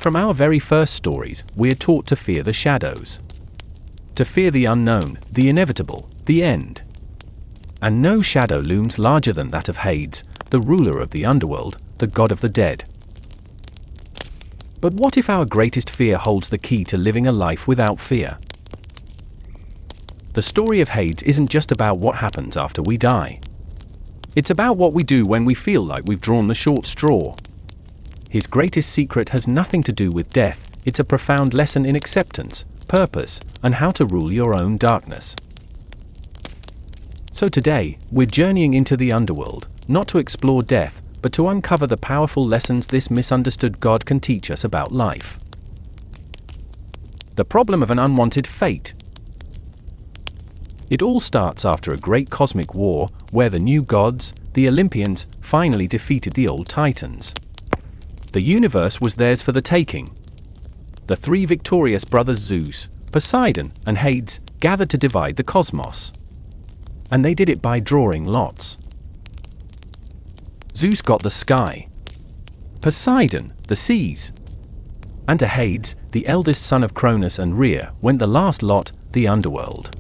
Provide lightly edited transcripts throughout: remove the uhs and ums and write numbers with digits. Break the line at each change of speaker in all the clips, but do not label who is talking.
From our very first stories, we are taught to fear the shadows. To fear the unknown, the inevitable, the end. And no shadow looms larger than that of Hades, the ruler of the underworld, the god of the dead. But what if our greatest fear holds the key to living a life without fear? The story of Hades isn't just about what happens after we die. It's about what we do when we feel like we've drawn the short straw. His greatest secret has nothing to do with death, it's a profound lesson in acceptance, purpose, and how to rule your own darkness. So today, we're journeying into the underworld, not to explore death, but to uncover the powerful lessons this misunderstood god can teach us about life. The problem of an unwanted fate. It all starts after a great cosmic war, where the new gods, the Olympians, finally defeated the old Titans. The universe was theirs for the taking. The three victorious brothers Zeus, Poseidon, and Hades gathered to divide the cosmos. And they did it by drawing lots. Zeus got the sky, Poseidon, the seas, and to Hades, the eldest son of Cronus and Rhea, went the last lot, the underworld.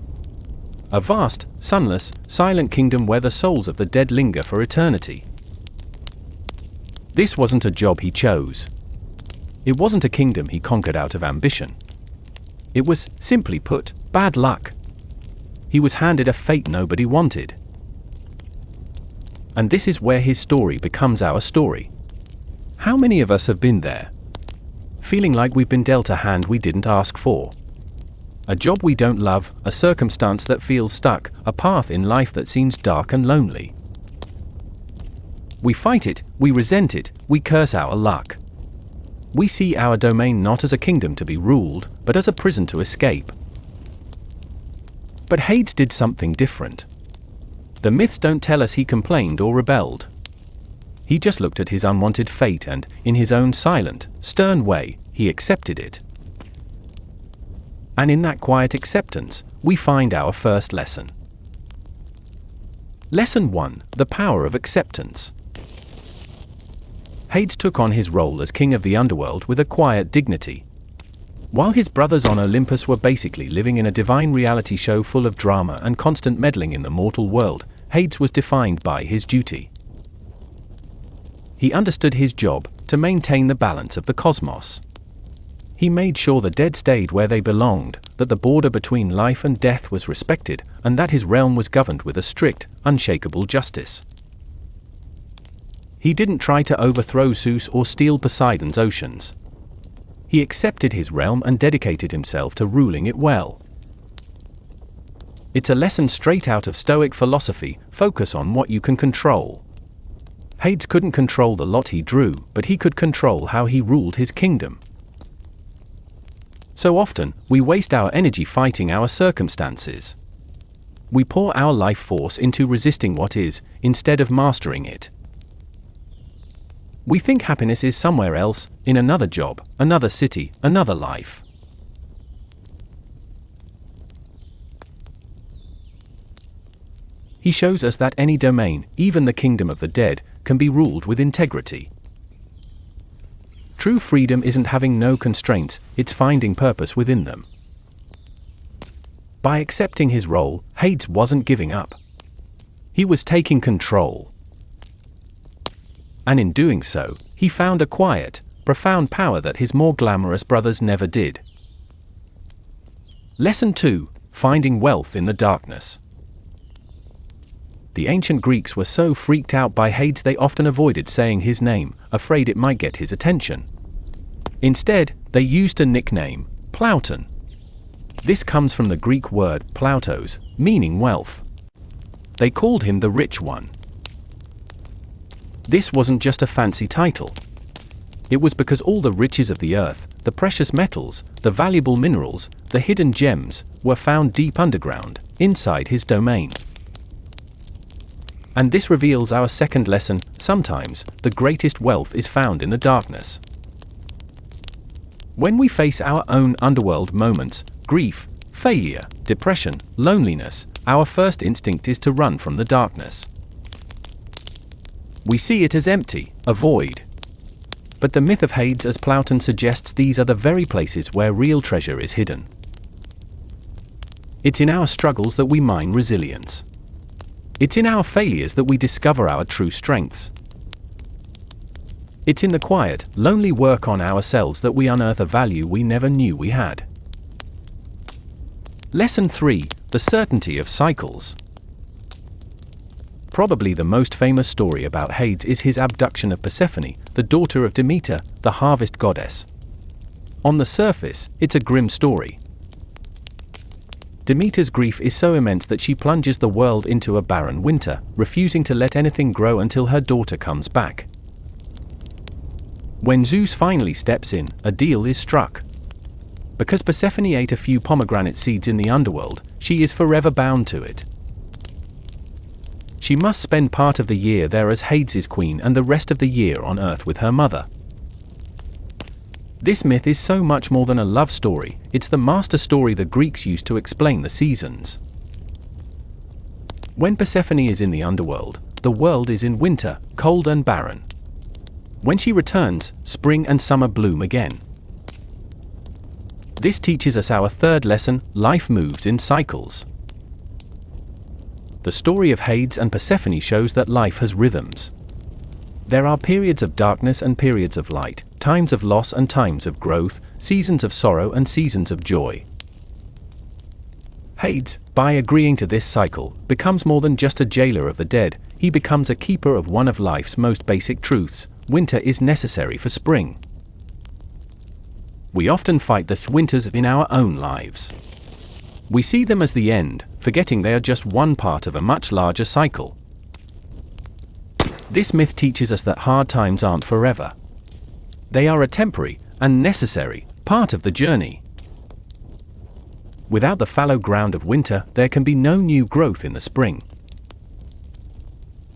A vast, sunless, silent kingdom where the souls of the dead linger for eternity. This wasn't a job he chose. It wasn't a kingdom he conquered out of ambition. It was, simply put, bad luck. He was handed a fate nobody wanted. And this is where his story becomes our story. How many of us have been there? Feeling like we've been dealt a hand we didn't ask for. A job we don't love, a circumstance that feels stuck, a path in life that seems dark and lonely. We fight it, we resent it, we curse our luck. We see our domain not as a kingdom to be ruled, but as a prison to escape. But Hades did something different. The myths don't tell us he complained or rebelled. He just looked at his unwanted fate and, in his own silent, stern way, he accepted it. And in that quiet acceptance, we find our first lesson. Lesson 1: The power of acceptance. Hades took on his role as king of the underworld with a quiet dignity. While his brothers on Olympus were basically living in a divine reality show full of drama and constant meddling in the mortal world, Hades was defined by his duty. He understood his job, to maintain the balance of the cosmos. He made sure the dead stayed where they belonged, that the border between life and death was respected, and that his realm was governed with a strict, unshakable justice. He didn't try to overthrow Zeus or steal Poseidon's oceans. He accepted his realm and dedicated himself to ruling it well. It's a lesson straight out of Stoic philosophy: focus on what you can control. Hades couldn't control the lot he drew, but he could control how he ruled his kingdom. So often, we waste our energy fighting our circumstances. We pour our life force into resisting what is, instead of mastering it. We think happiness is somewhere else, in another job, another city, another life. He shows us that any domain, even the kingdom of the dead, can be ruled with integrity. True freedom isn't having no constraints, it's finding purpose within them. By accepting his role, Hades wasn't giving up. He was taking control. And in doing so, he found a quiet, profound power that his more glamorous brothers never did. Lesson 2: Finding wealth in the darkness. The ancient Greeks were so freaked out by Hades they often avoided saying his name, afraid it might get his attention. Instead, they used a nickname, Plauton. This comes from the Greek word plautos, meaning wealth. They called him the Rich One. This wasn't just a fancy title. It was because all the riches of the earth, the precious metals, the valuable minerals, the hidden gems, were found deep underground, inside his domain. And this reveals our second lesson: sometimes, the greatest wealth is found in the darkness. When we face our own underworld moments, grief, failure, depression, loneliness, our first instinct is to run from the darkness. We see it as empty, a void. But the myth of Hades as Plowton suggests these are the very places where real treasure is hidden. It's in our struggles that we mine resilience. It's in our failures that we discover our true strengths. It's in the quiet, lonely work on ourselves that we unearth a value we never knew we had. Lesson 3: The certainty of cycles. Probably the most famous story about Hades is his abduction of Persephone, the daughter of Demeter, the harvest goddess. On the surface, it's a grim story. Demeter's grief is so immense that she plunges the world into a barren winter, refusing to let anything grow until her daughter comes back. When Zeus finally steps in, a deal is struck. Because Persephone ate a few pomegranate seeds in the underworld, she is forever bound to it. She must spend part of the year there as Hades' queen and the rest of the year on Earth with her mother. This myth is so much more than a love story, it's the master story the Greeks used to explain the seasons. When Persephone is in the underworld, the world is in winter, cold and barren. When she returns, spring and summer bloom again. This teaches us our third lesson: life moves in cycles. The story of Hades and Persephone shows that life has rhythms. There are periods of darkness and periods of light, times of loss and times of growth, seasons of sorrow and seasons of joy. Hades, by agreeing to this cycle, becomes more than just a jailer of the dead, he becomes a keeper of one of life's most basic truths: winter is necessary for spring. We often fight the winters in our own lives. We see them as the end, forgetting they are just one part of a much larger cycle. This myth teaches us that hard times aren't forever. They are a temporary and necessary part of the journey. Without the fallow ground of winter, there can be no new growth in the spring.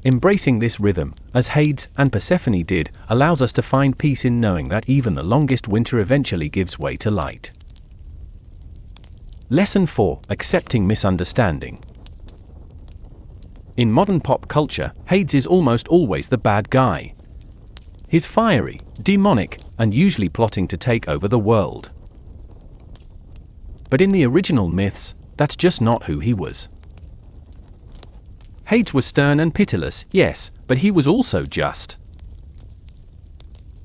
Embracing this rhythm, as Hades and Persephone did, allows us to find peace in knowing that even the longest winter eventually gives way to light. Lesson 4: Accepting misunderstanding. In modern pop culture, Hades is almost always the bad guy. He's fiery, demonic, and usually plotting to take over the world. But in the original myths, that's just not who he was. Hades was stern and pitiless, yes, but he was also just.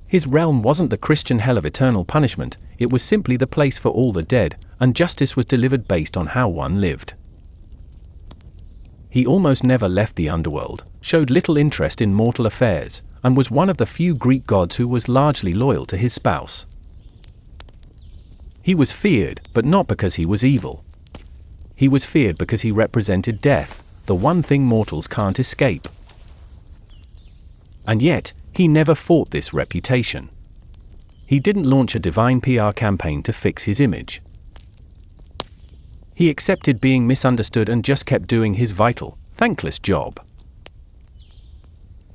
His realm wasn't the Christian hell of eternal punishment, it was simply the place for all the dead, and justice was delivered based on how one lived. He almost never left the underworld, showed little interest in mortal affairs, and was one of the few Greek gods who was largely loyal to his spouse. He was feared, but not because he was evil. He was feared because he represented death, the one thing mortals can't escape. And yet, he never fought this reputation. He didn't launch a divine PR campaign to fix his image. He accepted being misunderstood and just kept doing his vital, thankless job.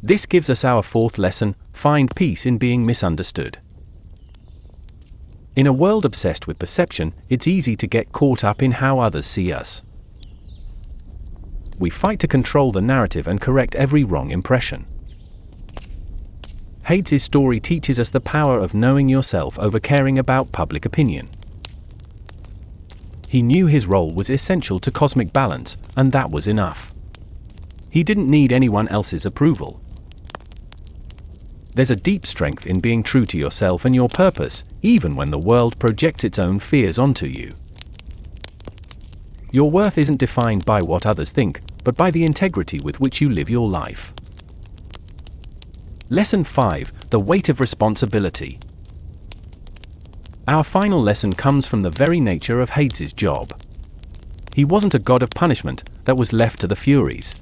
This gives us our fourth lesson: find peace in being misunderstood. In a world obsessed with perception, it's easy to get caught up in how others see us. We fight to control the narrative and correct every wrong impression. Hades' story teaches us the power of knowing yourself over caring about public opinion. He knew his role was essential to cosmic balance, and that was enough. He didn't need anyone else's approval. There's a deep strength in being true to yourself and your purpose, even when the world projects its own fears onto you. Your worth isn't defined by what others think, but by the integrity with which you live your life. Lesson 5: The weight of responsibility. Our final lesson comes from the very nature of Hades' job. He wasn't a god of punishment that was left to the Furies.